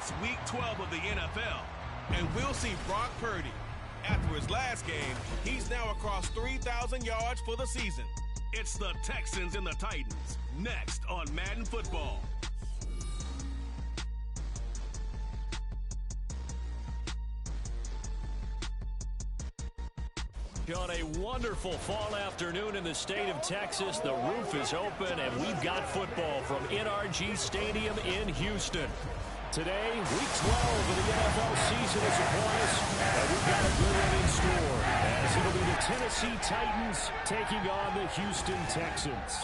It's Week 12 of the NFL, and we'll see Brock Purdy. After his last game, he's now across 3,000 yards for the season. It's the Texans and the Titans, next on Madden Football. On a wonderful fall afternoon in the state of Texas, the roof is open, and we've got football from NRG Stadium in Houston. Today, Week 12 of the NFL season is upon us, and we've got a good one in store, as it'll be the Tennessee Titans taking on the Houston Texans.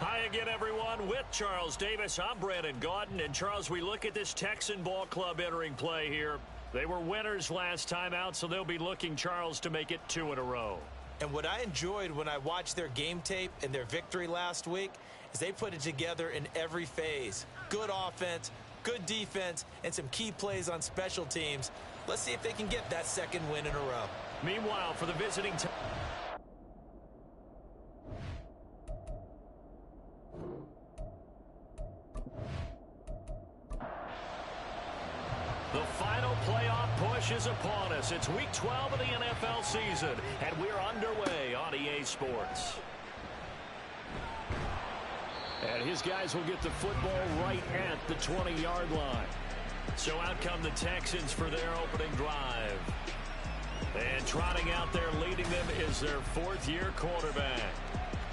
Hi again, everyone. With Charles Davis, I'm Brandon Gaudin. And, Charles, we look at this Texan ball club entering play here. They were winners last time out, so they'll be looking, Charles, to make it 2 in a row. And what I enjoyed when I watched their game tape and their victory last week is they put it together in every phase. Good offense, good defense, and some key plays on special teams. Let's see if they can get that second win in a row. Meanwhile, for the visiting team, the final playoff push is upon us. It's Week 12 of the NFL season, and we're underway on EA Sports. And his guys will get the football right at the 20-yard line. So out come the Texans for their opening drive. And trotting out there leading them is their fourth-year quarterback.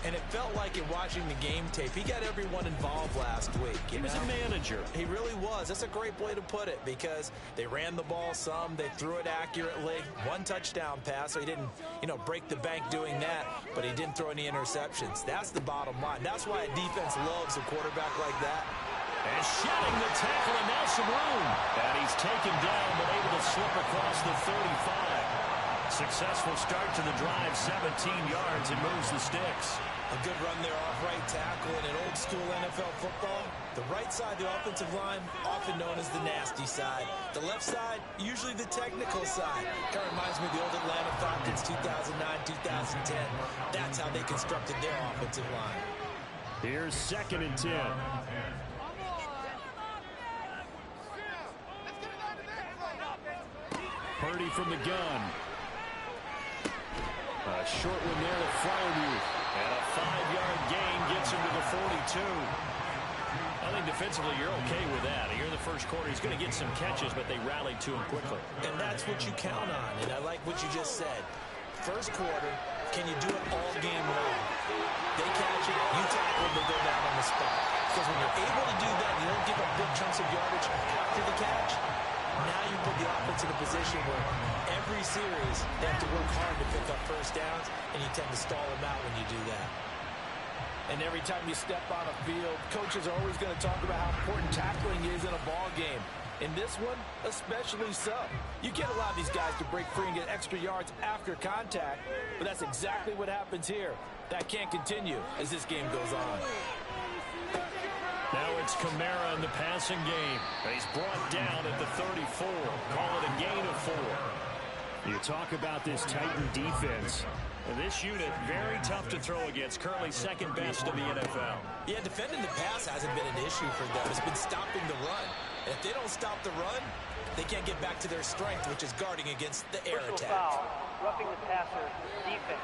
And it felt like it watching the game tape. He got everyone involved last week. He was a manager. He really was. That's a great way to put it because they ran the ball some. They threw it accurately. 1 touchdown pass, so he didn't, break the bank doing that, but he didn't throw any interceptions. That's the bottom line. That's why a defense loves a quarterback like that. And shedding the tackle, and now some room. And he's taken down, but able to slip across the 35. Successful start to the drive, 17 yards, and moves the sticks. A good run there off right tackle in an old-school NFL football. The right side, the offensive line, often known as the nasty side. The left side, usually the technical side. Kind of reminds me of the old Atlanta Falcons, 2009, 2010. That's how they constructed their offensive line. Here's 2nd and 10. Purdy from the gun. A short one there to Fryermuth. And a 5-yard gain gets him to the 42. I think defensively you're okay with that. Here in the first quarter, he's going to get some catches, but they rallied to him quickly. And that's what you count on, and I like what you just said. First quarter, can you do it all game long? They catch it, you tackle, they go down on the spot. Because when you're able to do that, you don't give up big chunks of yardage after the catch. Now you put the offense in a position where every series they have to work hard to pick up first downs, and you tend to stall them out when you do that. And every time you step on a field, coaches are always going to talk about how important tackling is in a ball game. In this one, especially so. You can't allow these guys to break free and get extra yards after contact, but that's exactly what happens here. That can't continue as this game goes on. Now it's Kamara in the passing game. He's brought down at the 34. Call it a gain of 4. You talk about this Titan defense. This unit, very tough to throw against. Currently second best in the NFL. Yeah, defending the pass hasn't been an issue for them. It's been stopping the run. And if they don't stop the run, they can't get back to their strength, which is guarding against the air attack. Foul, roughing the passer, defense.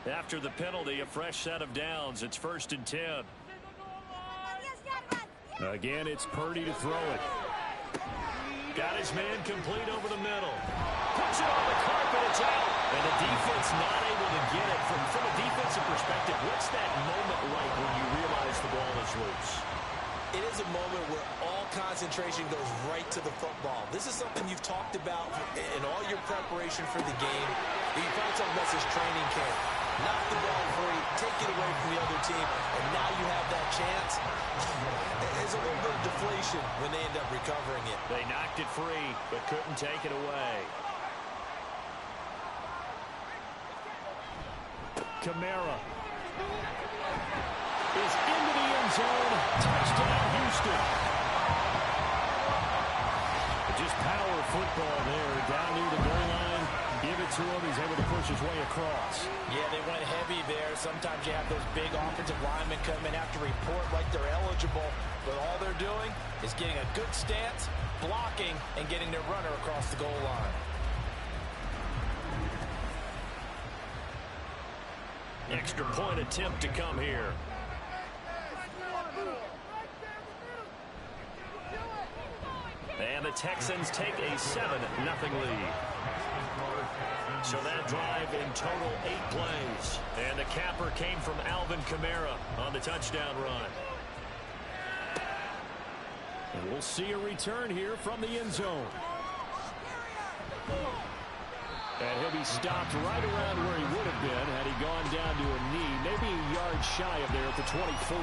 After the penalty, a fresh set of downs. It's 1st and 10. Again, it's Purdy to throw it. Got his man complete over the middle. Puts it on the carpet, it's out. And the defense not able to get it. From a defensive perspective, what's that moment like when you realize the ball is loose? It is a moment where all concentration goes right to the football. This is something you've talked about in all your preparation for the game. You probably talk about this training camp. Knock the ball free, take it away from the other team, and now you have that chance. There's a little bit of deflation when they end up recovering it. They knocked it free, but couldn't take it away. Kamara is into the end zone. Touchdown, Houston. Just power football there down near the goal line. Give it to him. He's able to push his way across. Yeah, they went heavy there. Sometimes you have those big offensive linemen come in, have to report like they're eligible. But all they're doing is getting a good stance, blocking, and getting their runner across the goal line. Extra point attempt to come here. And the Texans take a 7-0 lead. So that drive in total 8 plays. And the capper came from Alvin Kamara on the touchdown run. And we'll see a return here from the end zone. And he'll be stopped right around where he would have been had he gone down to a knee, maybe a yard shy of there at the 24.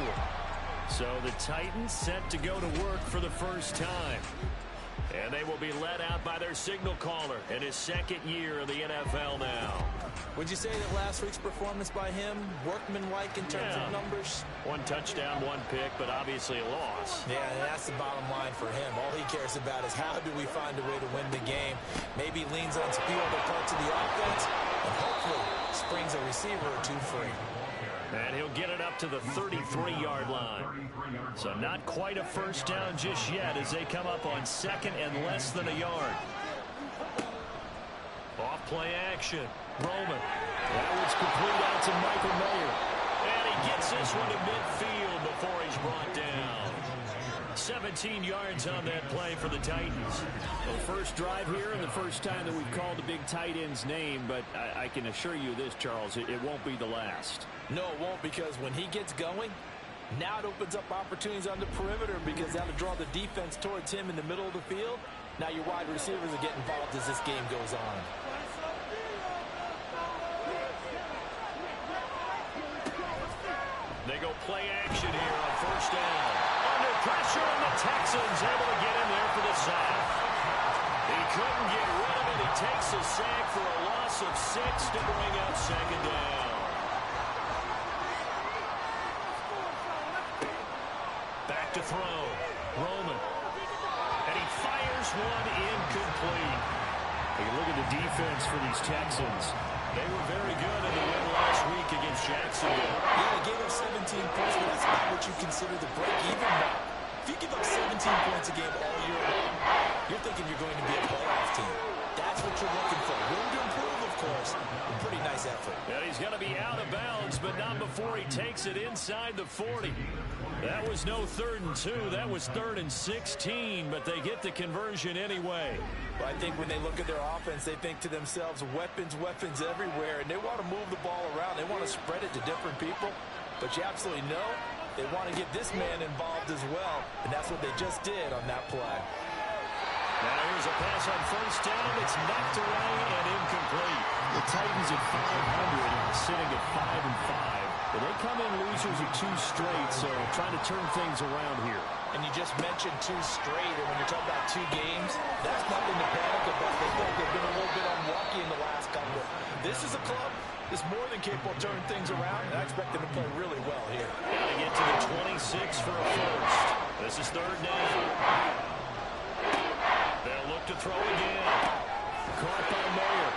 So the Titans set to go to work for the first time. And they will be led out by their signal caller in his second year of the NFL now. Would you say that last week's performance by him, workmanlike in terms of numbers? 1 touchdown, 1 pick, but obviously a loss. Yeah, and that's the bottom line for him. All he cares about is how do we find a way to win the game. Maybe leans on speed other parts of the offense, and hopefully springs a receiver or two free. And he'll get it up to the 33-yard line. So not quite a first down just yet as they come up on 2nd and less than a yard. Off play action. Roman. That was complete out to Michael Mayer. And he gets this one to midfield before he's brought down. 17 yards on that play for the Titans. Well, first drive here and the first time that we've called the big tight end's name, but I can assure you this, Charles, it won't be the last. No, it won't, because when he gets going, now it opens up opportunities on the perimeter because that'll draw the defense towards him in the middle of the field. Now your wide receivers will get involved as this game goes on. They go play action here on first down. Under pressure, and the Texans able to get in there for the sack. He couldn't get rid of it. He takes a sack for a loss of 6 to bring up second down. Back to throw. Roman. And he fires one incomplete. Hey, look at the defense for these Texans. They were very good in the win last week against Jacksonville. Yeah, they gave up 17 points, but that's not what you consider the break-even mark. If you give up 17 points a game all year long, you're thinking you're going to be a playoff team. That's what you're looking for. Room to improve, of course. A pretty nice effort. And he's going to be out of bounds, but not before he takes it inside the 40. That was no 3rd and 2. That was 3rd and 16, but they get the conversion anyway. Well, I think when they look at their offense, they think to themselves, weapons, weapons everywhere, and they want to move the ball around. They want to spread it to different people, but you absolutely know they want to get this man involved as well, and that's what they just did on that play. Now here's a pass on first down. It's knocked away and incomplete. The Titans at 500, sitting at 5-5. But they come in losers of 2 straight, so trying to turn things around here. And you just mentioned 2 straight, and when you're talking about 2 games, that's nothing to panic about. They think they've been a little bit unlucky in the last couple. This is a club that's more than capable of turning things around, and I expect them to play really well here. Got to get to the 26 for a first. This is 3rd down. They'll look to throw again. Caught by Mayer.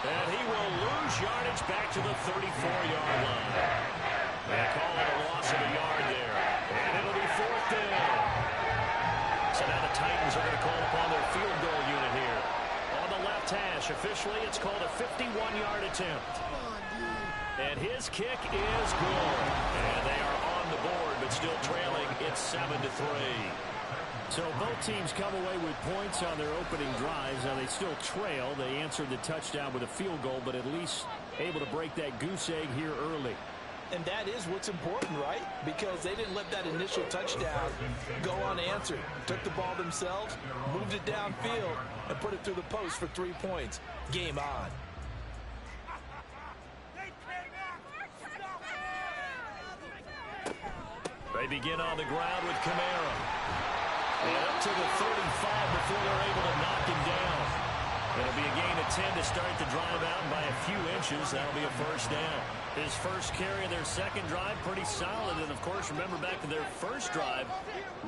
And he will lose yardage back to the 34-yard line. They call it a loss of a yard there. And it'll be 4th down. So now the Titans are going to call upon their field goal unit here. On the left hash, officially it's called a 51-yard attempt. And his kick is good. And they are on the board, but still trailing. It's 7-3. So both teams come away with points on their opening drives. Now they still trail. They answered the touchdown with a field goal, but at least able to break that goose egg here early. And that is what's important, right? Because they didn't let that initial touchdown go unanswered. Took the ball themselves, moved it downfield, and put it through the post for 3 points. Game on. They begin on the ground with Kamara. And up to the 35 before they're able to knock him down. It'll be a gain of 10 to start the drive out, and by a few inches, that'll be a first down. His first carry of their second drive, pretty solid. And, of course, remember back to their first drive,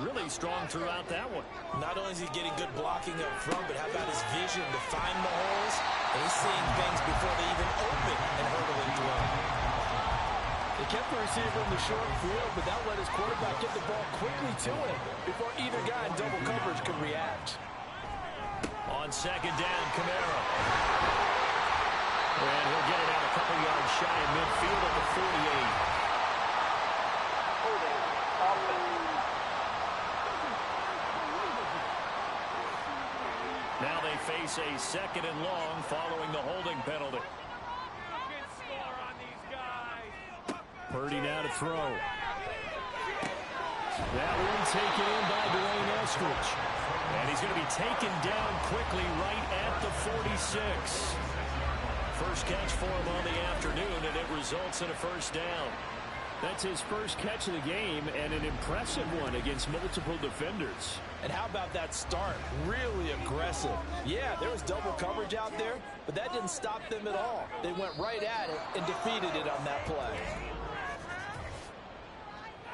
really strong throughout that one. Not only is he getting good blocking up front, but how about his vision to find the holes? And he's seeing things before they even open and hurdling through. They kept the receiver in the short field, but that let his quarterback get the ball quickly to him before either guy in double coverage could react. On second down, Kamara. And he'll get it out a couple yards shy of midfield at the 48. Holding offense. Now they face a second and long following the holding penalty. Purdy now to throw. That one taken in by Dwayne Eskridge. And he's going to be taken down quickly right at the 46. First catch for him on the afternoon, and it results in a first down. That's his first catch of the game, and an impressive one against multiple defenders. And how about that start? Really aggressive. Yeah, there was double coverage out there, but that didn't stop them at all. They went right at it and defeated it on that play.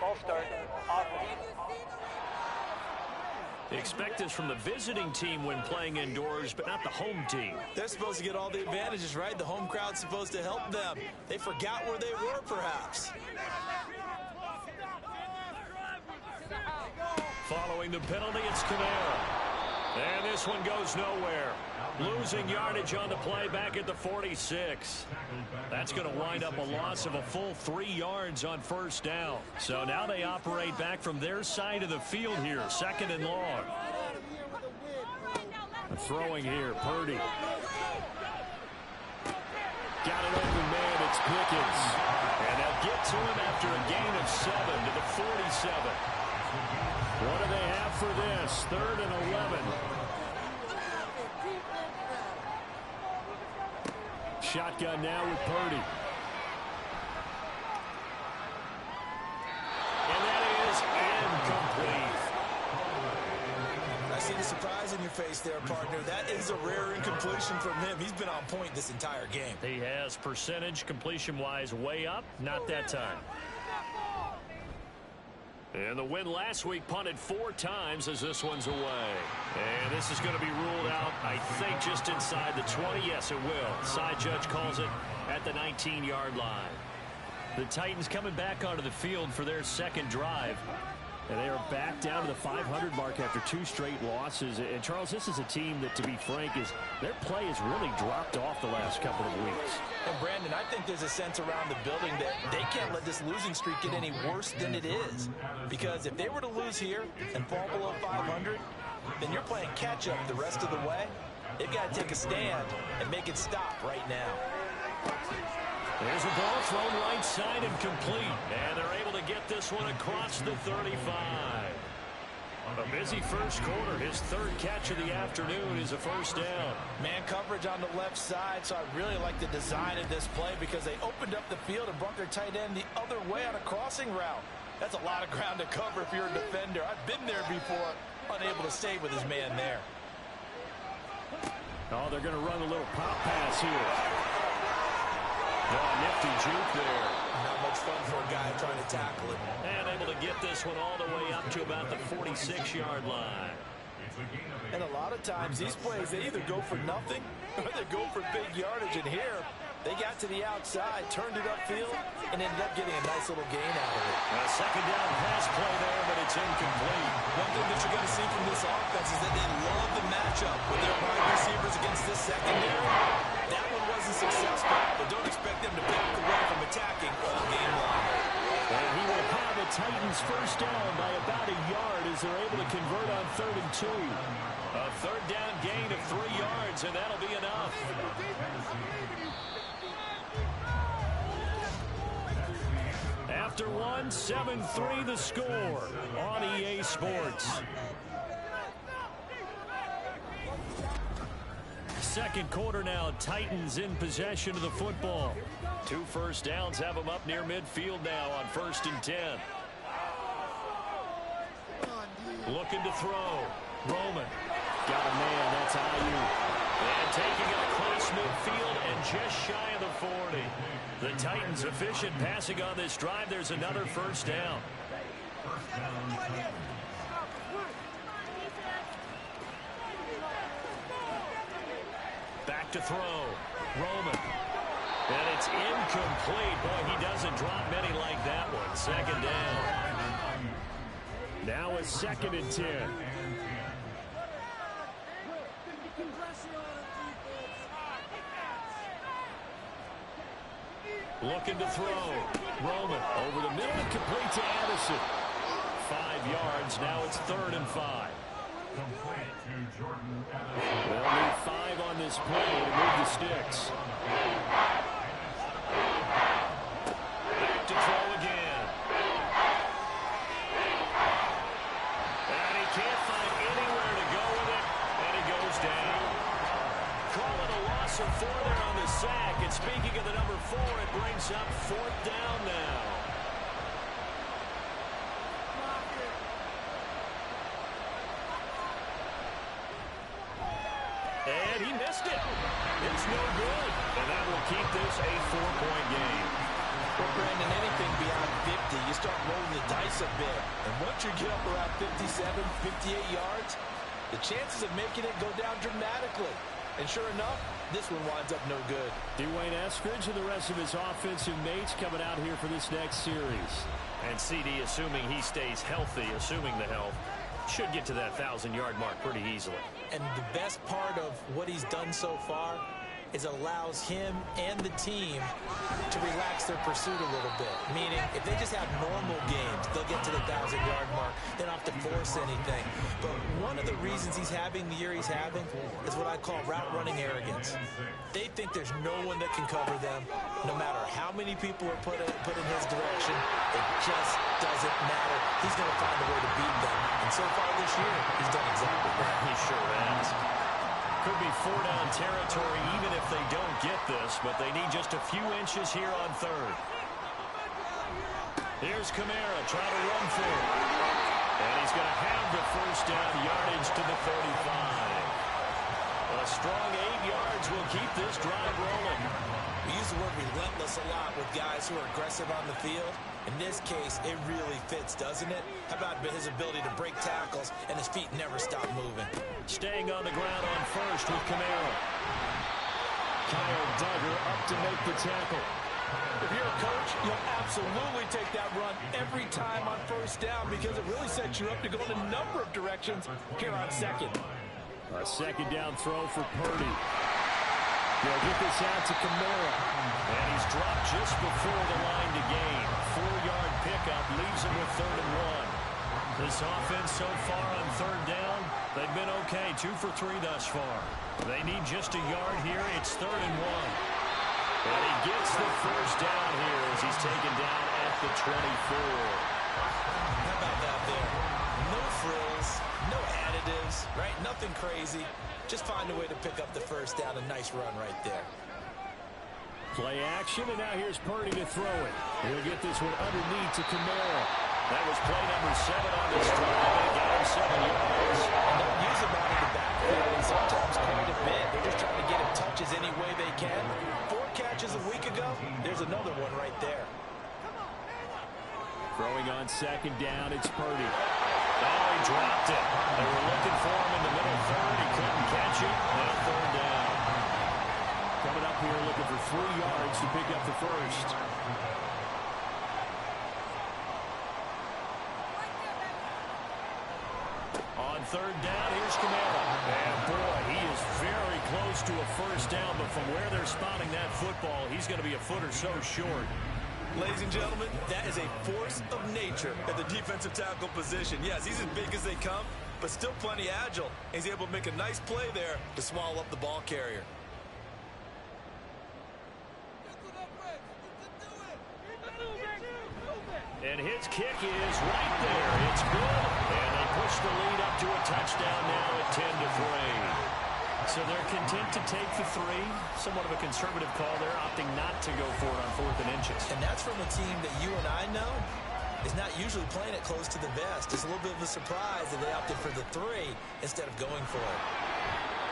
Ball start. Offense. They expect this from the visiting team when playing indoors, but not the home team. They're supposed to get all the advantages, right? The home crowd's supposed to help them. They forgot where they were, perhaps. Following the penalty, it's Kamara. And this one goes nowhere. Losing yardage on the play back at the 46. That's going to wind up a loss of a full 3 yards on first down. So now they operate back from their side of the field here, second and long. Throwing here, Purdy. Got it open man, it's Pickens. And they'll get to him after a gain of 7 to the 47. What do they have for this? 3rd and 11. Shotgun now with Purdy. And that is incomplete. I see the surprise in your face there, partner. That is a rare incompletion from him. He's been on point this entire game. He has percentage completion-wise way up. Not that time. And the win last week punted 4 times as this one's away. And this is going to be ruled out, I think, just inside the 20. Yes, it will. Side judge calls it at the 19-yard line. The Titans coming back onto the field for their second drive. And they are back down to the 500 mark after 2 straight losses. And, Charles, this is a team that, to be frank, their play has really dropped off the last couple of weeks. And, Brandon, I think there's a sense around the building that they can't let this losing streak get any worse than it is. Because if they were to lose here and fall below 500, then you're playing catch-up the rest of the way. They've got to take a stand and make it stop right now. There's a ball thrown right side and complete. And they're able to get this one across the 35. A busy first quarter. His 3rd catch of the afternoon is a first down. Man coverage on the left side, so I really like the design of this play because they opened up the field and brought their tight end the other way on a crossing route. That's a lot of ground to cover if you're a defender. I've been there before, unable to stay with his man there. Oh, they're going to run a little pop pass here. Oh, nifty juke there. Not much fun for a guy trying to tackle it. And able to get this one all the way up to about the 46-yard line. And a lot of times these plays, they either go for nothing or they go for big yardage. And here, they got to the outside, turned it upfield, and ended up getting a nice little gain out of it. A second down pass play there, but it's incomplete. One thing that you're going to see from this offense is that they love the matchup with their wide receivers against this secondary. That one wasn't successful, but don't expect them to back away from attacking all game long. And he will have the Titans first down by about a yard as they're able to convert on 3rd and 2. A 3rd down gain of 3 yards, and that'll be enough. After one, 7-3 the score on EA Sports. Second quarter now, Titans in possession of the football. 2 first downs have them up near midfield now on 1st and 10. Looking to throw. Roman. Got a man, that's Ayuk. And taking it across midfield and just shy of the 40. The Titans efficient passing on this drive. There's another first down. Back to throw. Roman. And it's incomplete. Boy, he doesn't drop many like that one. Second down. Now it's 2nd and 10. Looking to throw. Roman over the middle and complete to Addison. 5 yards. Now it's 3rd and 5. They'll need 5 on this play to move the sticks. Back to throw again. And he can't find anywhere to go with it, and he goes down. Call it a loss of 4 there on the sack. And speaking of the number 4, it brings up 4th down now. And he missed it. It's no good. And that will keep this a 4-point game. Well, Brandon, anything beyond 50, you start rolling the dice a bit. And once you get up around 57, 58 yards, the chances of making it go down dramatically. And sure enough, this one winds up no good. Dwayne Eskridge and the rest of his offensive mates coming out here for this next series. And CD, assuming he stays healthy, assuming the health, should get to that 1,000-yard mark pretty easily. And the best part of what he's done so far is allows him and the team to relax their pursuit a little bit. Meaning, if they just have normal games, they'll get to the 1,000-yard mark. They don't have to force anything. But one of the reasons he's having the year he's having is what I call route-running arrogance. They think there's no one that can cover them, no matter how many people are put in his direction. It just doesn't matter. He's going to find a way to beat them. And so far this year, he's done exactly that. He sure has. Could be 4-down territory even if they don't get this, but they need just a few inches here on 3rd. Here's Kamara trying to run for it. And he's going to have the first down, yardage to the 35. A strong 8 yards will keep this drive rolling. We use the word relentless a lot with guys who are aggressive on the field. In this case, it really fits, doesn't it? How about his ability to break tackles and his feet never stop moving? Staying on the ground on first with Kamara. Kyle Duggar up to make the tackle. If you're a coach, you'll absolutely take that run every time on first down because it really sets you up to go in a number of directions here on 2nd. A 2nd down throw for Purdy. They'll get this out to Kamara. And he's dropped just before the line to gain. 4-yard pickup leaves him with 3rd and 1. This offense so far on 3rd down, they've been okay. 2 for 3 thus far. They need just a yard here. It's 3rd and 1. And he gets the first down here as he's taken down at the 24. How about that there? No frills, no additives, right? Nothing crazy. Just find a way to pick up the first down. A nice run right there. Play action, and now here's Purdy to throw it. He'll get this one underneath to Kamara. That was play number 7 on this drive, and it got him 7 yards. And they'll use him out of the backfield, and sometimes quite a bit. They're just trying to get him touches any way they can. 4 catches a week ago. There's another one right there. Throwing on 2nd down, it's Purdy. Oh, he dropped it. They were looking for him in the middle 3rd. He couldn't catch it. Now 3rd down. Coming up here looking for 3 yards to pick up the first. On 3rd down, here's Kamara. And boy, he is very close to a first down, but from where they're spotting that football, he's going to be a foot or so short. Ladies and gentlemen, that is a force of nature at the defensive tackle position. Yes, he's as big as they come, but still plenty agile. He's able to make a nice play there to swallow up the ball carrier. And his kick is right there. It's good. And they push the lead up to a touchdown now at 10-3. So they're content to take the 3. Somewhat of a conservative call there, opting not to go for it on 4th and inches. And that's from a team that you and I know is not usually playing it close to the vest. It's a little bit of a surprise that they opted for the 3 instead of going for it.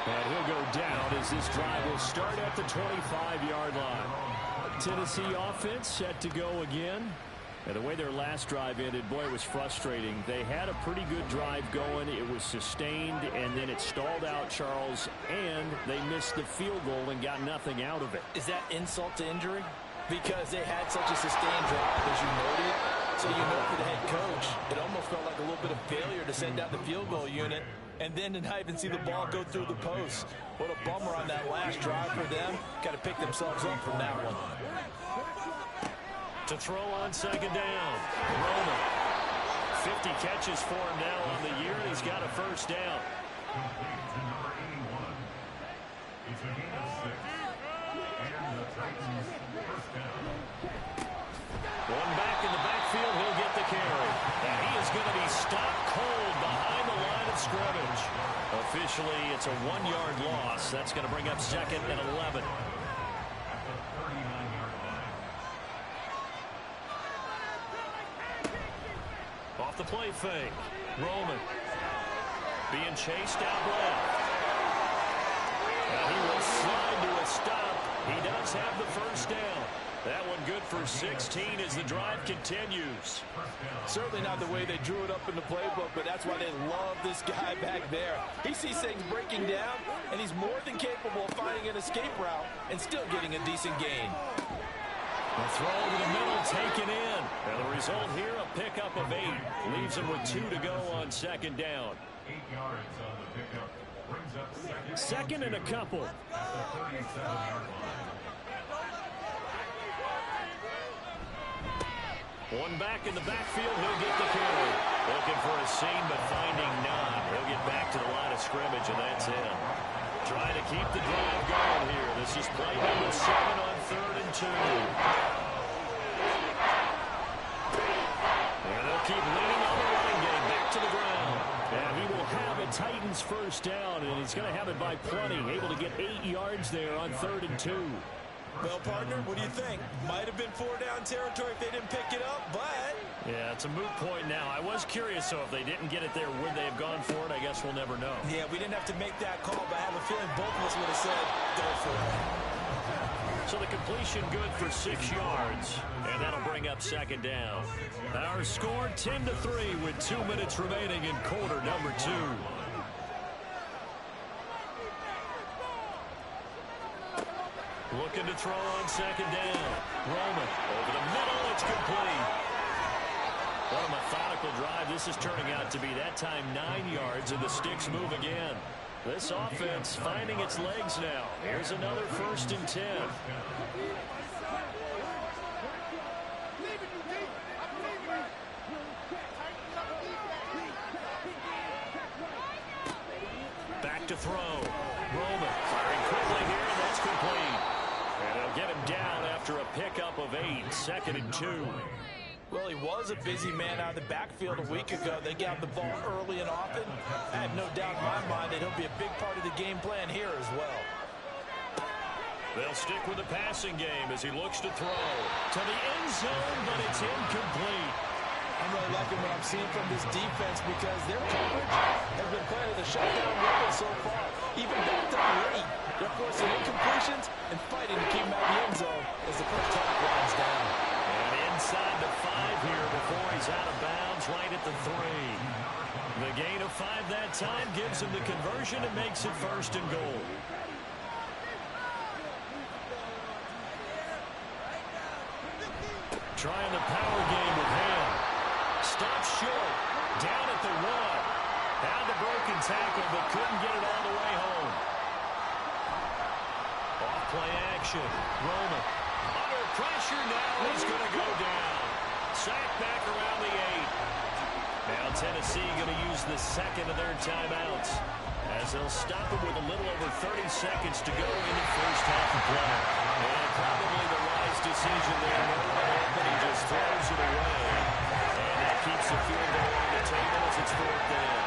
And he'll go down as this drive will start at the 25-yard line. Tennessee offense set to go again. And the way their last drive ended, boy, it was frustrating. They had a pretty good drive going. It was sustained, and then it stalled out, Charles, and they missed the field goal and got nothing out of it. Is that insult to injury? Because they had such a sustained drive, as you noted. So you know for the head coach, it almost felt like a little bit of failure to send out the field goal unit and then to not even see the ball go through the post. What a bummer on that last drive for them. Got to pick themselves up from that one. To throw on second down, Roman. 50 catches for him now on the year, and he's got a first down. One back in the backfield, he'll get the carry. And he is going to be stopped cold behind the line of scrimmage. Officially, it's a 1-yard loss. That's going to bring up second and 11. Off the play fake. Roman being chased out left. Now he will slide to a stop. He does have the first down. That one good for 16 as the drive continues. Certainly not the way they drew it up in the playbook, but that's why they love this guy back there. He sees things breaking down, and he's more than capable of finding an escape route and still getting a decent gain. The throw to the middle taken in. And the result here, a pickup of 8. Leaves him with 2 to go on second down. 8 yards on the pickup. Brings up second and a couple. One back in the backfield, he'll get the carry. Looking for a seam, but finding none. He'll get back to the line of scrimmage, and that's it. Trying to keep the drive going here. This is play number 7 on 3rd and 2. And they'll keep leaning on the running game back to the ground. And he will have a Titans first down, and he's going to have it by plenty. Able to get 8 yards there on 3rd and 2. Well, partner, what do you think? Might have been 4-down territory if they didn't pick it up, but... Yeah, it's a moot point now. I was curious, so if they didn't get it there, would they have gone for it? I guess we'll never know. Yeah, we didn't have to make that call, but I have a feeling both of us would have said, go for it. So the completion good for 6 yards, and that'll bring up second down. Our score 10-3 with 2 minutes remaining in quarter number 2. Looking to throw on second down. Roman over the middle. It's complete. What a methodical drive. This is turning out to be that time 9 yards, and the sticks move again. This offense finding its legs now. Here's another 1st and 10. Back to throw. Roman firing quickly here, and that's complete. And they'll get him down after a pickup of 8. 2nd and 2. Well, he was a busy man out of the backfield a week ago. They got the ball early and often. I have no doubt in my mind that he'll be a big part of the game plan here as well. They'll stick with the passing game as he looks to throw to the end zone, but it's incomplete. I'm really liking what I'm seeing from this defense because their coverage has been playing with a shutdown record so far. Even backed up late, they're forcing incompletions and fighting to keep him out of the end zone as the first tackle winds down. And inside the 5 here before he's out of bounds, right at the 3. The gain of 5 that time gives him the conversion and makes it 1st and goal. Trying the power game with him. Stopped short. Down at the 1. Had the broken tackle, but couldn't get it all the way home. Off play action. Roman. Under pressure now. He's going to go down. Sacked back around the 8. Now Tennessee going to use the 2nd of their timeouts as they'll stop him with a little over 30 seconds to go in the first half of play. And probably the wise decision there. But he just throws it away. And that keeps the field goal on the table as it's 4th down.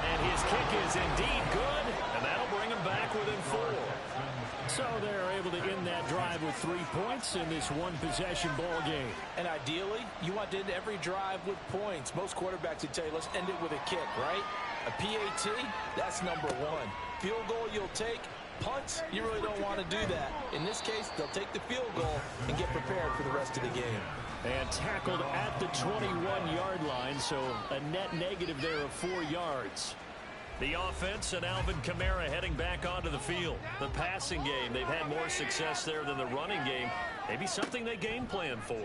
And his kick is indeed good. And that'll bring him back within 4. So they're able to end that drive with 3 points in this one-possession ball game. And ideally, you want to end every drive with points. Most quarterbacks would tell you, let's end it with a kick, right? A PAT, that's number one. Field goal you'll take. Punts, you really don't want to do that. In this case, they'll take the field goal and get prepared for the rest of the game. And tackled at the 21-yard line, so a net negative there of 4 yards. The offense and Alvin Kamara heading back onto the field. The passing game, they've had more success there than the running game. Maybe something they game plan for.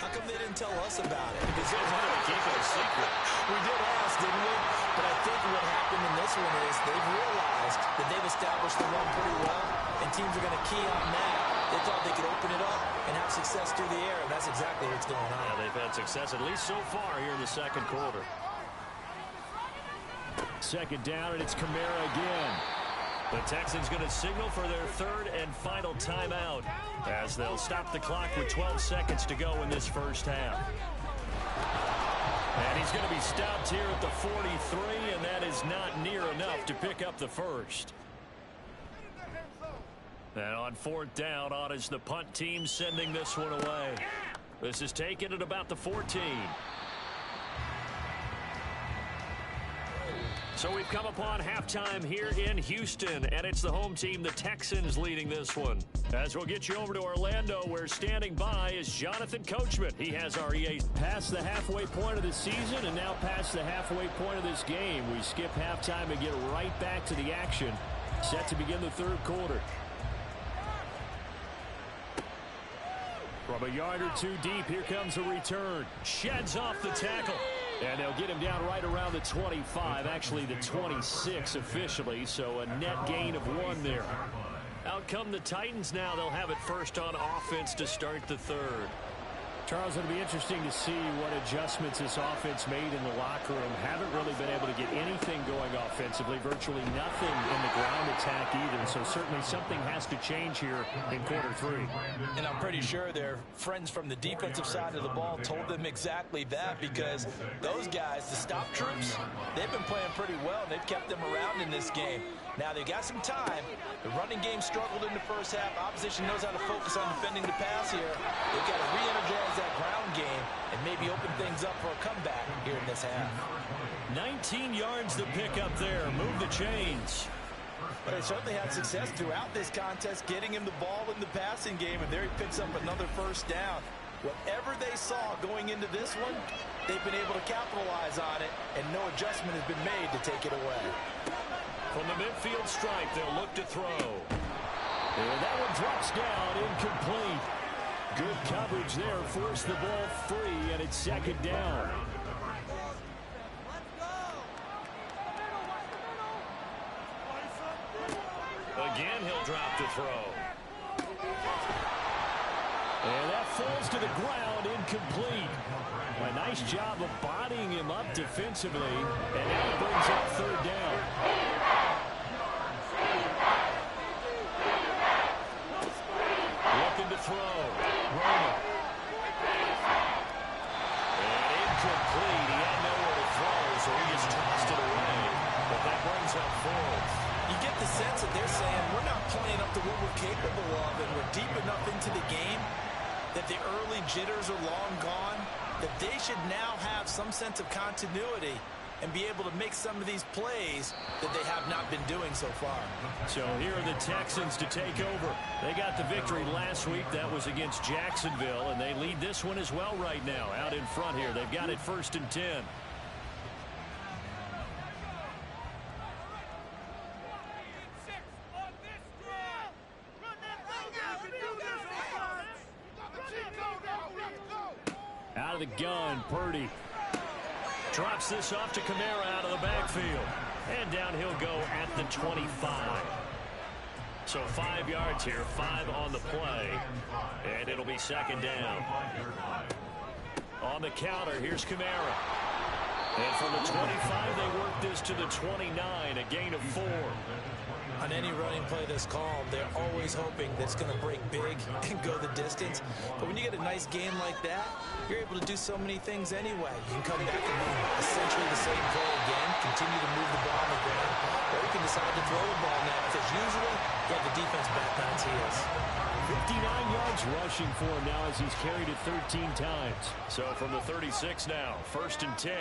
How come they didn't tell us about it? Because they wanted to keep it a secret. We did ask, didn't we? But I think what happened in this one is they've realized that they've established the run pretty well, and teams are going to key on that. They thought they could open it up and have success through the air, and that's exactly what's going on. Yeah, they've had success, at least so far, here in the second quarter. Second down, and it's Kamara again. The Texans going to signal for their third and final timeout as they'll stop the clock with 12 seconds to go in this first half. And he's going to be stopped here at the 43, and that is not near enough to pick up the first. And on fourth down, on is the punt team sending this one away. This is taken at about the 14. So we've come upon halftime here in Houston, and it's the home team, the Texans, leading this one. As we'll get you over to Orlando, where standing by is Jonathan Coachman. He has our EA past the halfway point of the season and now past the halfway point of this game. We skip halftime and get right back to the action. Set to begin the third quarter. From a yard or two deep, here comes a return. Sheds off the tackle. And they'll get him down right around the 25, actually the 26 officially, so a net gain of 1 there. Out come the Titans now. They'll have it first on offense to start the third. Charles, it'll be interesting to see what adjustments this offense made in the locker room. Haven't really been able to get anything going offensively, virtually nothing in the ground attack either. So certainly something has to change here in quarter 3. And I'm pretty sure their friends from the defensive side of the ball told them exactly that, because those guys, the stop troops, they've been playing pretty well. They've kept them around in this game. Now they've got some time. The running game struggled in the first half. Opposition knows how to focus on defending the pass here. They've got to re-energize that ground game and maybe open things up for a comeback here in this half. 19 yards to pick up there. Move the chains. But they certainly had success throughout this contest, getting him the ball in the passing game, and there he picks up another first down. Whatever they saw going into this one, they've been able to capitalize on it, and no adjustment has been made to take it away. From the midfield stripe, they'll look to throw. And that one drops down, incomplete. Good coverage there, forced the ball free, and it's second down. Again, he'll drop to throw. And that falls to the ground, incomplete. A nice job of bodying him up defensively, and now it brings up third down. Looking to throw. Romo. And incomplete. He had nowhere to throw, so he just tossed it away. But that brings up fourth. You get the sense that they're saying we're not playing up to what we're capable of, and we're deep enough into the game that the early jitters are long gone, that they should now have some sense of continuity and be able to make some of these plays that they have not been doing so far. So here are the Texans to take over. They got the victory last week. That was against Jacksonville, and they lead this one as well right now. Out in front here, they've got it 1st and 10. Out of the gun, Purdy. Drops this off to Kamara out of the backfield. And down he'll go at the 25. So 5 yards here, 5 on the play. And it'll be second down. On the counter, here's Kamara. And from the 25, they work this to the 29, a gain of 4. On any running play that's called, they're always hoping that it's going to break big and go the distance. But when you get a nice game like that, you're able to do so many things anyway. You can come back and do essentially the same play again, continue to move the ball on the ground, or you can decide to throw the ball now because usually you have the defense back on its heels. 59 yards rushing for him now as he's carried it 13 times. So from the 36 now, 1st and 10.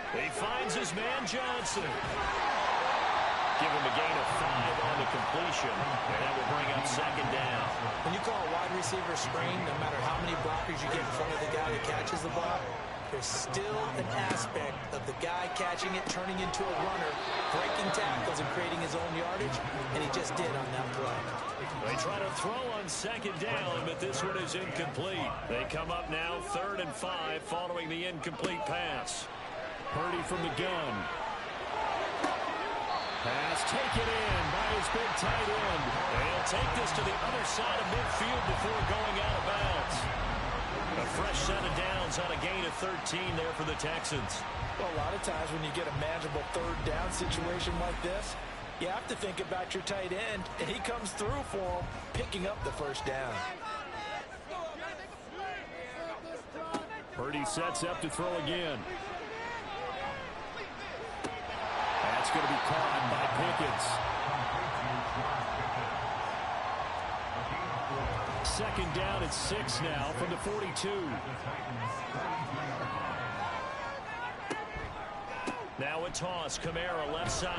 He finds his man Johnson. Give him a gain of 5 on the completion, and that will bring up 2nd down. When you call a wide receiver screen, no matter how many blockers you get in front of the guy that catches the ball, there's still an aspect of the guy catching it, turning into a runner, breaking tackles and creating his own yardage, and he just did on that play. They try to throw on 2nd down, but this one is incomplete. They come up now 3rd and 5 following the incomplete pass. Purdy from the gun. Pass taken in by his big tight end. They'll take this to the other side of midfield before going out of bounds. A fresh set of downs on a gain of 13 there for the Texans. Well, a lot of times when you get a manageable 3rd down situation like this, you have to think about your tight end, and he comes through for him, picking up the 1st down. Purdy sets up to throw again. That's going to be caught by Pickens. 2nd down at 6 now from the 42. Now a toss, Kamara left side.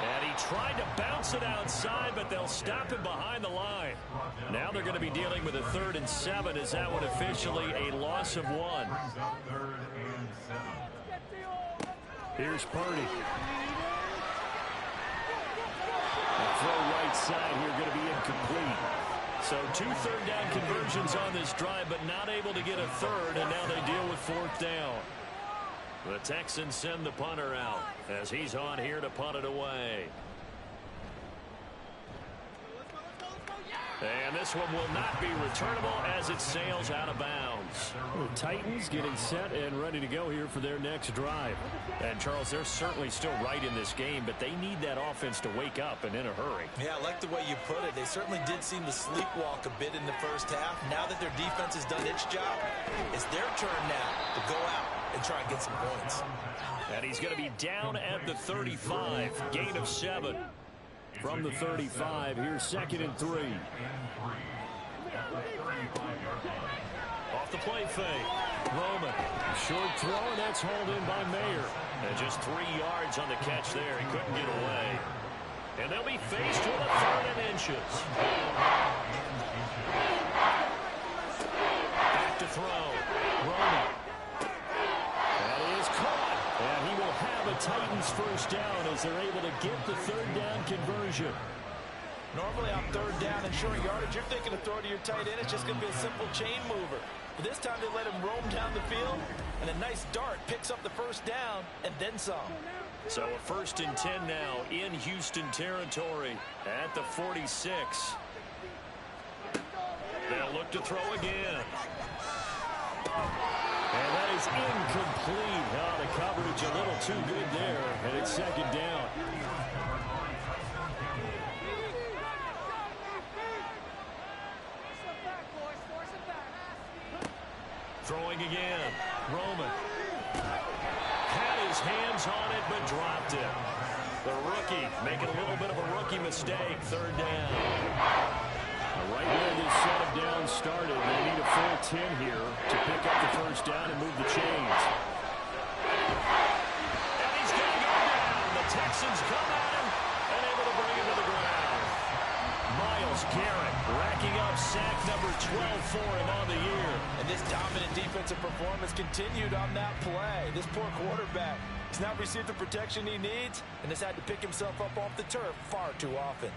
And he tried to bounce it outside, but they'll stop him behind the line. Now they're going to be dealing with a 3rd and 7 as that one officially a loss of 1. Here's Purdy. The throw right side here going to be incomplete. So 2 3rd down conversions on this drive, but not able to get a 3rd, and now they deal with 4th down. The Texans send the punter out as he's on here to punt it away. And this one will not be returnable as it sails out of bounds. The Titans getting set and ready to go here for their next drive. And, Charles, they're certainly still right in this game, but they need that offense to wake up and in a hurry. Yeah, I like the way you put it. They certainly did seem to sleepwalk a bit in the 1st half. Now that their defense has done its job, it's their turn now to go out and try and get some points. And he's going to be down at the 35, gain of 7. From the 35, here's 2nd and 3. Off the play fake. Roman. Short throw, and that's hauled in by Mayer. And just 3 yards on the catch there. He couldn't get away. And they'll be faced with a 3rd and inches. Back to throw. Roman. That is caught. And he will have a Titans 1st down as they're able to get the 3rd down conversion. Normally on 3rd down and short yardage, you're thinking of throwing to your tight end. It's just going to be a simple chain mover. But this time they let him roam down the field, and a nice dart picks up the 1st down and then some. So a 1st and 10 now in Houston territory at the 46. They'll look to throw again. And that is incomplete. Oh, the coverage a little too good there, and it's 2nd down. Throwing again. Roman. Had his hands on it, but dropped it. The rookie making a little bit of a rookie mistake. 3rd down. Right where this set of downs started, they need a full 10 here to pick up the 1st down and move the chains. And he's going to go down. The Texans come at him and able to bring him to the ground. Myles Garrett racking up sack number 12 for him on the year. And this dominant defensive performance continued on that play. This poor quarterback has not received the protection he needs and has had to pick himself up off the turf far too often.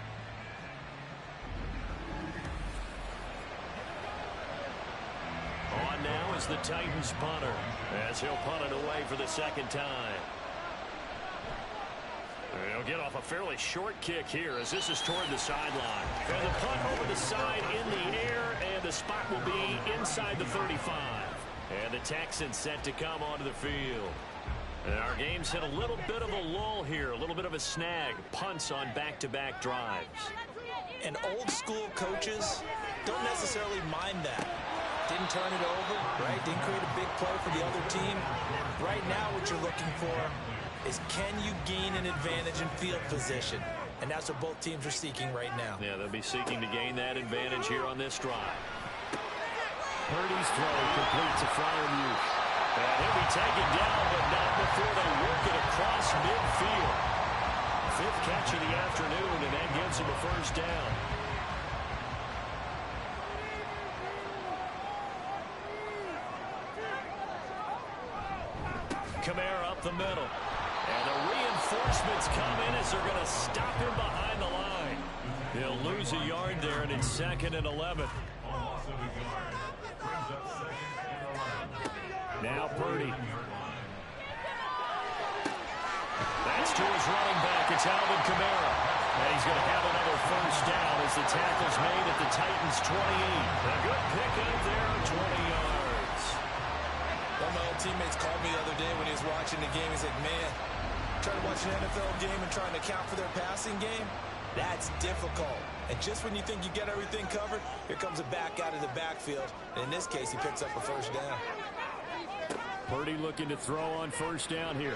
On now is the Titans punter as he'll punt it away for the 2nd time. They'll get off a fairly short kick here as this is toward the sideline. And the punt over the side in the air, and the spot will be inside the 35. And the Texans set to come onto the field. And our game's hit a little bit of a lull here, a little bit of a snag. Punts on back-to-back drives. And old-school coaches don't necessarily mind that. Didn't turn it over, right? Didn't create a big play for the other team. Right now what you're looking for is can you gain an advantage in field position? And that's what both teams are seeking right now. Yeah, they'll be seeking to gain that advantage here on this drive. Purdy's throw complete to Freiermuth. And he'll be taken down, but not before they work it across midfield. Fifth catch of the afternoon, and that gives him a first down. Kamara up the middle. And the reinforcements come in as they're going to stop him behind the line. He'll lose a yard there, and it's 2nd and 11. Now Purdy. That's to his running back. It's Alvin Kamara. And he's going to have another first down as the tackle's made at the Titans' 28. A good pickup there, 20 yards. One of my old teammates called me the other day when he was watching the game. He said, man, trying to watch an NFL game and trying to account for their passing game, that's difficult. And just when you think you get everything covered, here comes a back out of the backfield. And in this case, he picks up a first down. Purdy looking to throw on first down here.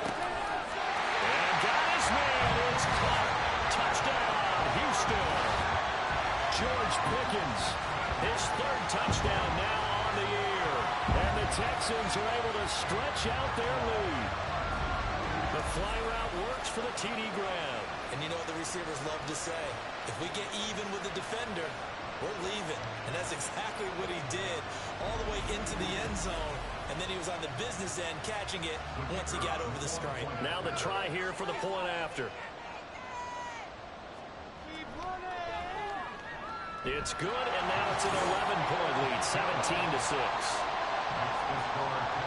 And got his man. It's caught. Touchdown, Houston. George Pickens, his 3rd touchdown now on the year. And the Texans are able to stretch out their lead. The fly route works for the TD grab. And you know what the receivers love to say? If we get even with the defender, we're leaving. And that's exactly what he did all the way into the end zone. And then he was on the business end catching it once he got over the stripe. Now the try here for the point after. It's good, and now it's an 11-point lead, 17-6.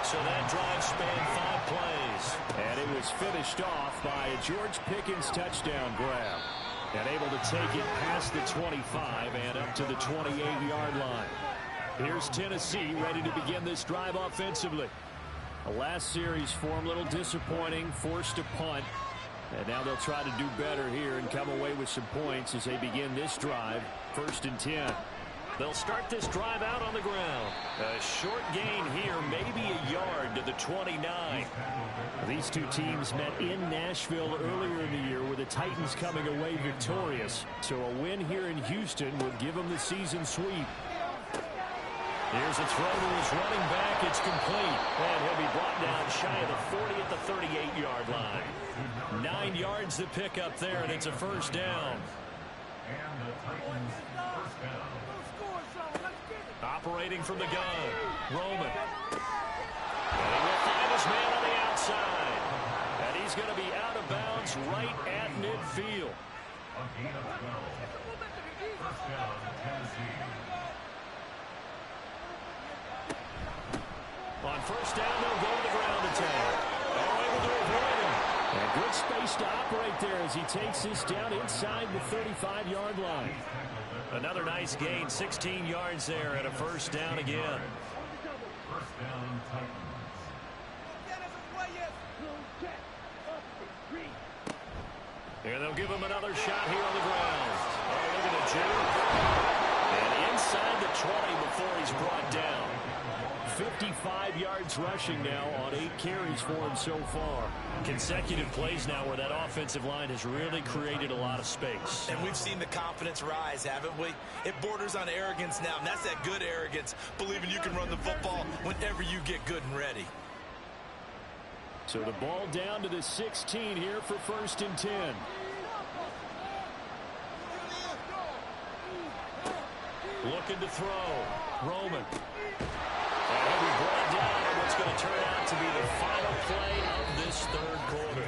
So that drive spanned 5 plays. And it was finished off by a George Pickens touchdown grab. And able to take it past the 25 and up to the 28-yard line. Here's Tennessee ready to begin this drive offensively. The last series for them a little disappointing, forced to punt. And now they'll try to do better here and come away with some points as they begin this drive, 1st and 10. They'll start this drive out on the ground. A short gain here, maybe a yard to the 29. These two teams met in Nashville earlier in the year with the Titans coming away victorious. So a win here in Houston would give them the season sweep. Here's a throw to his running back. It's complete. And he'll be brought down shy of the 40 at the 38-yard line. 9 yards to pick up there, and it's a first down. And the Titans first down. Operating from the gun, Roman. And he will find his man on the outside. And he's going to be out of bounds right at midfield. A gain of 12. First down, Tennessee. On first down, they'll go to the ground attack. They're able to avoid him. And good space to operate there as he takes this down inside the 35-yard line. Another nice gain, 16 yards there, and a first down again. First down, Titans. And they'll give him another shot here on the ground. Oh, look at the juke. And inside the 20 before he's brought down. 55 yards rushing now on 8 carries for him so far. Consecutive plays now where that offensive line has really created a lot of space. And we've seen the confidence rise, haven't we? It borders on arrogance now, and that's that good arrogance, believing you can run the football whenever you get good and ready. So the ball down to the 16 here for 1st and 10. Looking to throw. Roman. And he'll be brought down in what's going to turn out to be the final play of this 3rd quarter.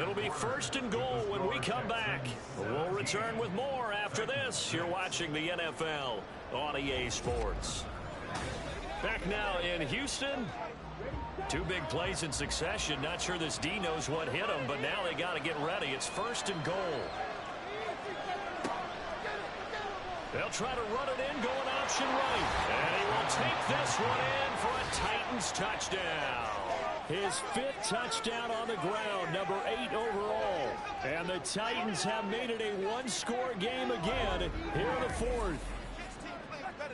It'll be 1st and goal when we come back. We'll return with more after this. You're watching the NFL on EA Sports. Back now in Houston. Two big plays in succession. Not sure this D knows what hit him, but now they got to get ready. It's 1st and goal. They'll try to run it in, going option right. And he will take this one in for a Titans touchdown. His 5th touchdown on the ground, number 8 overall. And the Titans have made it a one-score game again here in the 4th.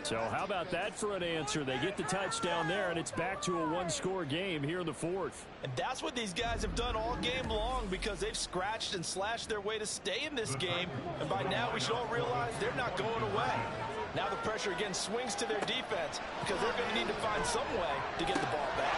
So how about that for an answer? They get the touchdown there, and it's back to a one-score game here in the 4th. And that's what these guys have done all game long, because they've scratched and slashed their way to stay in this game. And by now, we should all realize they're not going away. Now the pressure again swings to their defense, because they're going to need to find some way to get the ball back.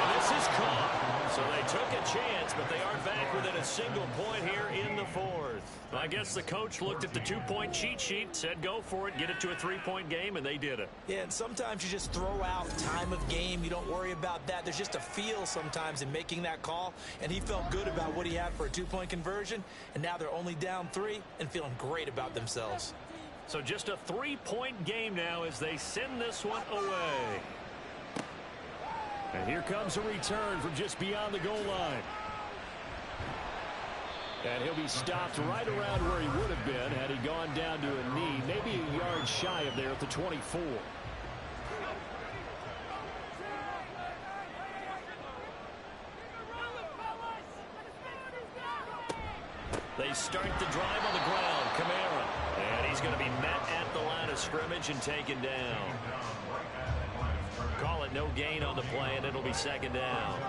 And this is caught. So they took a chance, but they aren't back within a single point here in the 4th. I guess the coach looked at the 2-point cheat sheet, said go for it, get it to a 3-point game, and they did it. Yeah, and sometimes you just throw out time of game. You don't worry about that. There's just a feel sometimes in making that call, and he felt good about what he had for a 2-point conversion, and now they're only down 3 and feeling great about themselves. So just a 3-point game now as they send this one away. And here comes a return from just beyond the goal line. And he'll be stopped right around where he would have been had he gone down to a knee, maybe a yard shy of there at the 24. They start the drive on the ground. Kamara. And he's going to be met at the line of scrimmage and taken down. Call it no gain on the play, and it'll be 2nd down.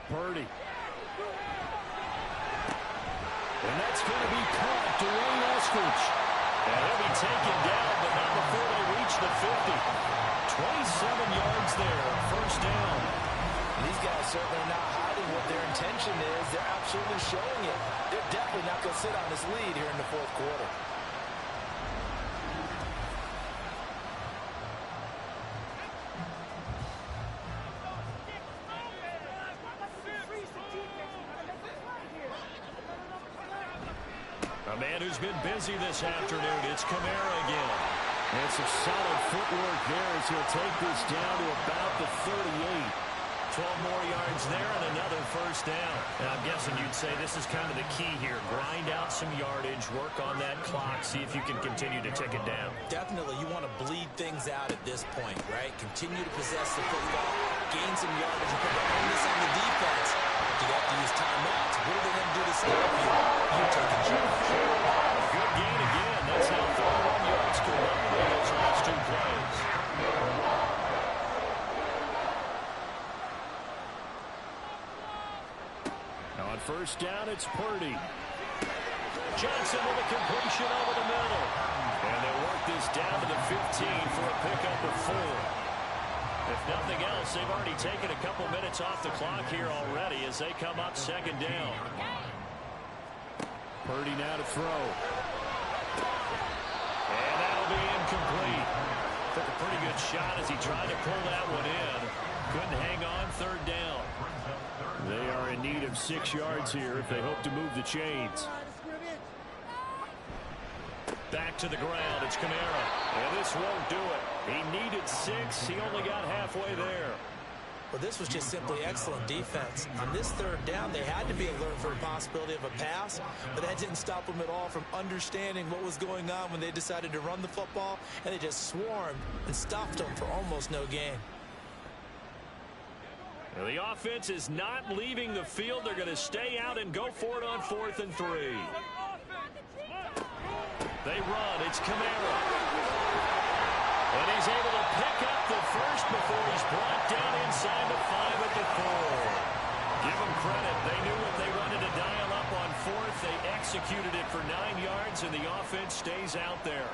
Purdy. And that's going to be caught. Dwayne Eskridge. And he'll be taken down, but not before they reach the 50. 27 yards there, 1st down. And these guys certainly are not hiding what their intention is. They're absolutely showing it. They're definitely not going to sit on this lead here in the 4th quarter. A man who's been busy this afternoon, it's Kamara again. And some solid footwork there as he'll take this down to about the 38. 12 more yards there and another 1st down. And I'm guessing you'd say this is kind of the key here. Grind out some yardage, work on that clock, see if you can continue to tick it down. Definitely, you want to bleed things out at this point, right? Continue to possess the football, gain some yardage, and put the onus on the defense. You have to use timeouts. What are they going to do to stop you? You take a charge. Good gain again. That's now 41 yards combined in those last 2 plays. On 1st down, it's Purdy. Johnson with a completion over the middle. And they work this down to the 15 for a pickup of 4. If nothing else, they've already taken a couple minutes off the clock here already as they come up 2nd down. Purdy now to throw. And that'll be incomplete. Took a pretty good shot as he tried to pull that one in. Couldn't hang on, 3rd down. They are in need of 6 yards here if they hope to move the chains. Back to the ground, it's Kamara. And this won't do it. He needed 6, he only got halfway there. Well, this was just simply excellent defense. On this 3rd down, they had to be alert for a possibility of a pass, but that didn't stop them at all from understanding what was going on when they decided to run the football, and they just swarmed and stopped them for almost no gain. Well, the offense is not leaving the field. They're going to stay out and go for it on 4th and 3. They run. It's Kamara. And he's able to pick up the 1st before he's brought down inside the 5 at the 4. Give them credit. They knew what they wanted to dial up on 4th. They executed it for 9 yards, and the offense stays out there.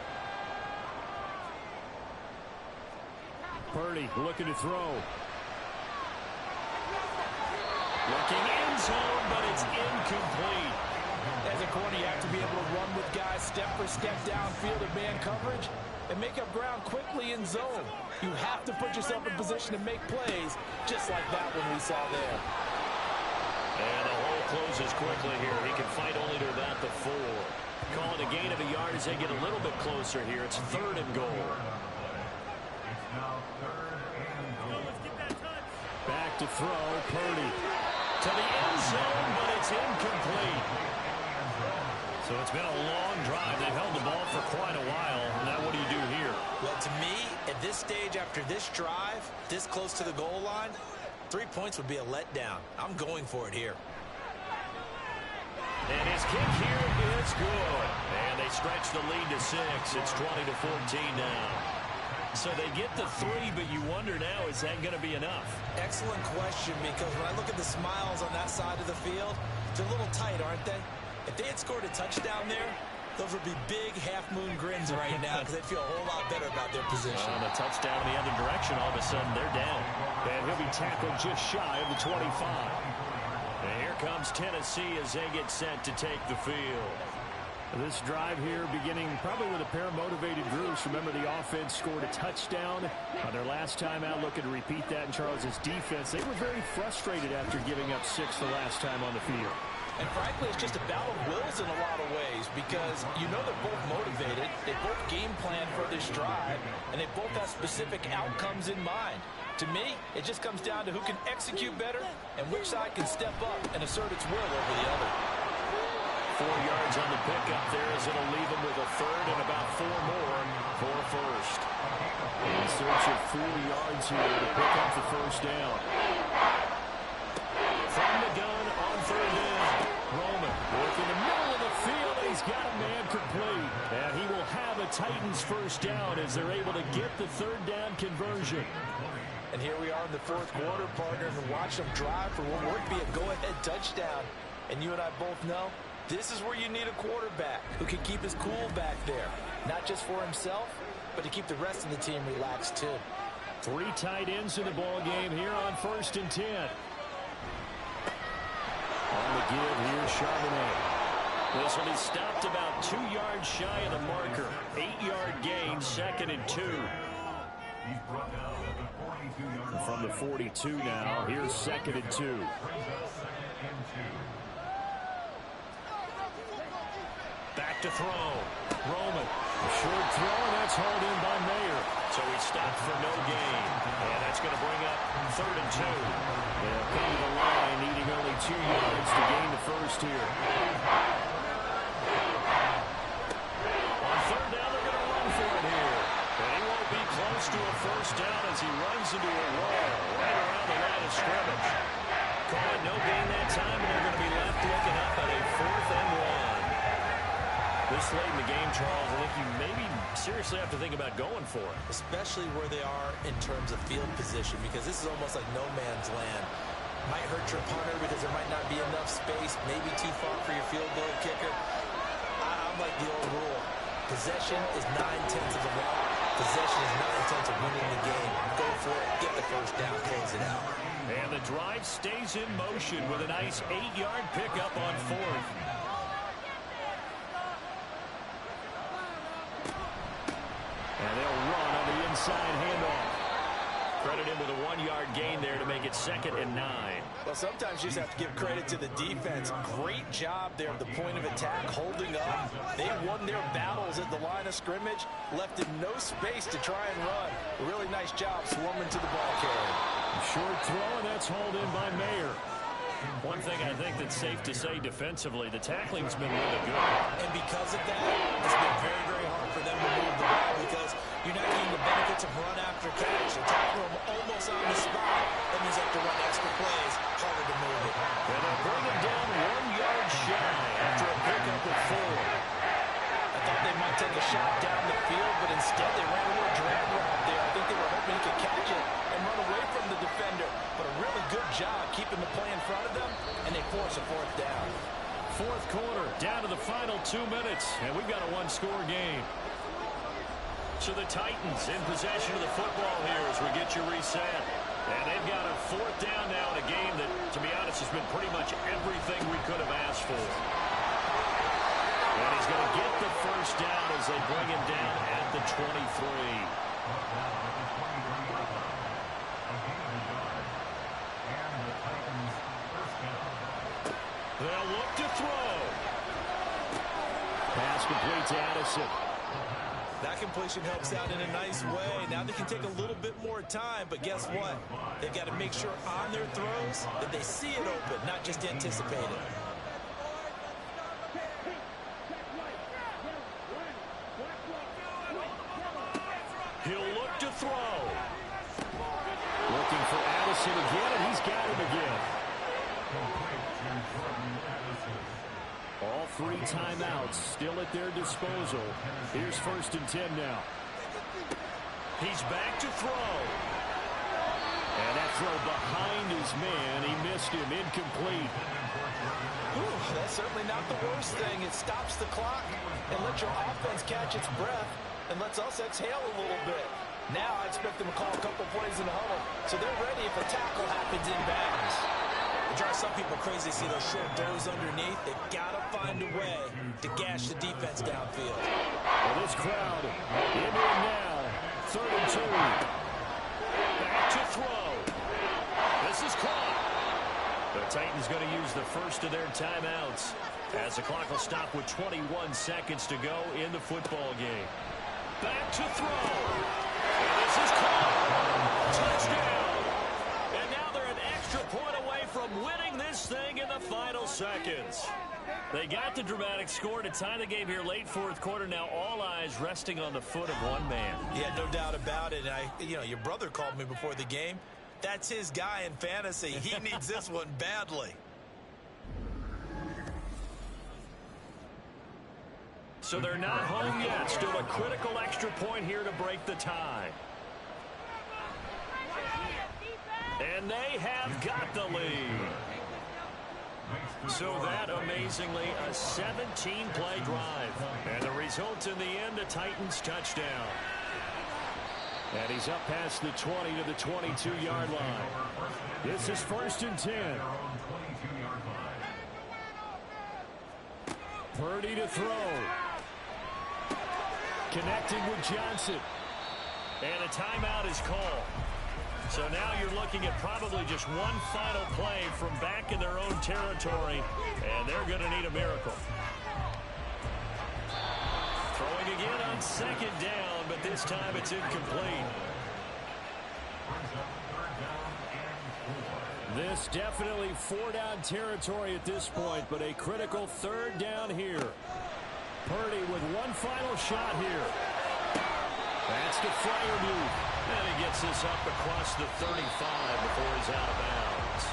Purdy looking to throw. Looking end zone, but it's incomplete. As a corner, you have to be able to run with guys step for step downfield in man coverage and make up ground quickly in zone. You have to put yourself in position to make plays, just like that one we saw there. And the whole closes quickly here. He can fight only to about the 4. Calling a gain of a yard as they get a little bit closer here. It's 3rd and goal. It's now 3rd and goal. Back to throw. Purdy to the end zone, but it's incomplete. So it's been a long drive. They've held the ball for quite a while. Now what do you do here? Well, to me, at this stage after this drive, this close to the goal line, 3 points would be a letdown. I'm going for it here. And his kick here is good. And they stretch the lead to 6. It's 20-14 now. So they get the 3, but you wonder now, is that going to be enough? Excellent question, because when I look at the smiles on that side of the field, they're a little tight, aren't they? If they had scored a touchdown there, those would be big half-moon grins right now because they'd feel a whole lot better about their position. On a touchdown in the other direction, all of a sudden they're down. And he'll be tackled just shy of the 25. And here comes Tennessee as they get set to take the field. This drive here beginning probably with a pair of motivated groups. Remember, the offense scored a touchdown on their last time out. Looking to repeat that in Charles's defense. They were very frustrated after giving up 6 the last time on the field. And frankly, it's just a battle of wills in a lot of ways because you know they're both motivated. They both game plan for this drive, and they both have specific outcomes in mind. To me, it just comes down to who can execute better and which side can step up and assert its will over the other. 4 yards on the pickup there as it'll leave them with a 3rd and about 4 more for a 1st. In search of 4 yards here to pick up the 1st down. From the gun on 3rd down. Roman working the middle of the field. He's got a man complete. And he will have a Titans 1st down as they're able to get the 3rd down conversion. And here we are in the 4th quarter, partners, and watch them drive for what would be a go-ahead touchdown. And you and I both know this is where you need a quarterback who can keep his cool back there. Not just for himself, but to keep the rest of the team relaxed too. 3 tight ends in the ball game here on 1st and 10. On the give here, Charbonnet. This one is stopped about 2 yards shy of the marker. 8-yard gain, 2nd and 2. He's brought down at the 42-yard From the 42 now, here's 2nd and 2. Back to throw. Roman. A short throw, and that's hauled in by Mayer. So he stopped for no gain. And that's going to bring up 3rd and 2. They'll come to the line, needing only 2 yards to gain the 1st here. On 3rd down, they're going to run for it here. And he won't be close to a 1st down as he runs into a wall right around the line of scrimmage. Call it no gain that time, and they're going to be left looking up at a 4th and 1. This late in the game, Charles, I think you maybe seriously have to think about going for it. Especially where they are in terms of field position, because this is almost like no man's land. Might hurt your punter because there might not be enough space, maybe too far for your field goal kicker. I'm like the old rule. Possession is 9/10 of the ball. Possession is 9/10 of winning the game. Go for it, get the 1st down, close it out. And the drive stays in motion with a nice 8-yard pickup on 4th. And they'll run on the inside handoff. Credit him with a 1-yard gain there to make it 2nd and 9. Well, sometimes you just have to give credit to the defense. Great job there at the point of attack, holding up. They won their battles at the line of scrimmage, left in no space to try and run. A really nice job swarming to the ball carrier. Short throw, and that's hauled in by Mayer. One thing I think that's safe to say defensively, the tackling's been really good. And because of that, it's been very, very hard for them to move the ball because you're not getting the benefits of run after catch. They tackle them almost on the spot. That means they have to run extra plays, harder to move it. And they'll bring it down 1 yard shy after a pickup of 4. I thought they might take a shot down the field, but instead they ran a little drag route there. I think they were hoping he could catch it and run away from the defender. But a really good job keeping the play in front of them, and they force a 4th down. 4th quarter, down to the final 2 minutes, and we've got a 1-score game. So the Titans in possession of the football here as we get you reset. And they've got a 4th down now in a game that, to be honest, has been pretty much everything we could have asked for. And he's going to get the 1st down as they bring him down at the 23. They'll look to throw. Pass complete to Addison. That completion helps out in a nice way. Now they can take a little bit more time, but guess what? They've got to make sure on their throws that they see it open, not just anticipate it. He'll look to throw. Looking for Addison again, and he's got him again. All 3 timeouts still at their disposal. Here's 1st and 10 now. He's back to throw. And that throw behind his man. He missed him. Incomplete. That's certainly not the worst thing. It stops the clock and lets your offense catch its breath and lets us exhale a little bit. Now I expect them to call a couple plays in the huddle so they're ready if a tackle happens in bounds. It drives some people crazy to see those short throws underneath. They've got to find a way to gash the defense downfield. Well, this crowd in there now. 3rd and 2. Back to throw. This is caught. The Titans going to use the first of their timeouts as the clock will stop with 21 seconds to go in the football game. Back to throw. And this is caught. Touchdown. And now they're an extra point away from winning this thing in the final seconds. They got the dramatic score to tie the game here late 4th quarter. Now all eyes resting on the foot of one man. Yeah, no doubt about it. And your brother called me before the game. That's his guy in fantasy. He needs this one badly. So they're not home yet. Still a critical extra point here to break the tie. And they have got the lead. So that, amazingly, a 17-play drive. And the result in the end, a Titans touchdown. And he's up past the 20 to the 22-yard line. This is 1st and 10. Purdy to throw. Connecting with Johnson. And a timeout is called. So now you're looking at probably just one final play from back in their own territory, and they're going to need a miracle. Throwing again on 2nd down, but this time it's incomplete. This definitely 4-down territory at this point, but a critical 3rd down here. Purdy with one final shot here. That's the flyer move. And he gets this up across the 35 before he's out of bounds.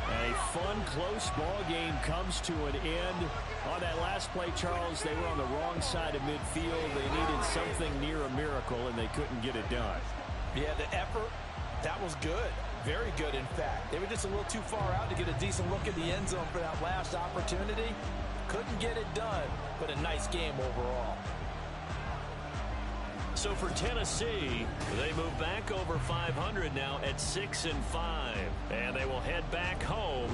A fun, close ball game comes to an end. On that last play, Charles, they were on the wrong side of midfield. They needed something near a miracle, and they couldn't get it done. Yeah, the effort, that was good. Very good, in fact. They were just a little too far out to get a decent look at the end zone for that last opportunity. Couldn't get it done, but a nice game overall. So for Tennessee, they move back over 500 now at 6-5, and they will head back home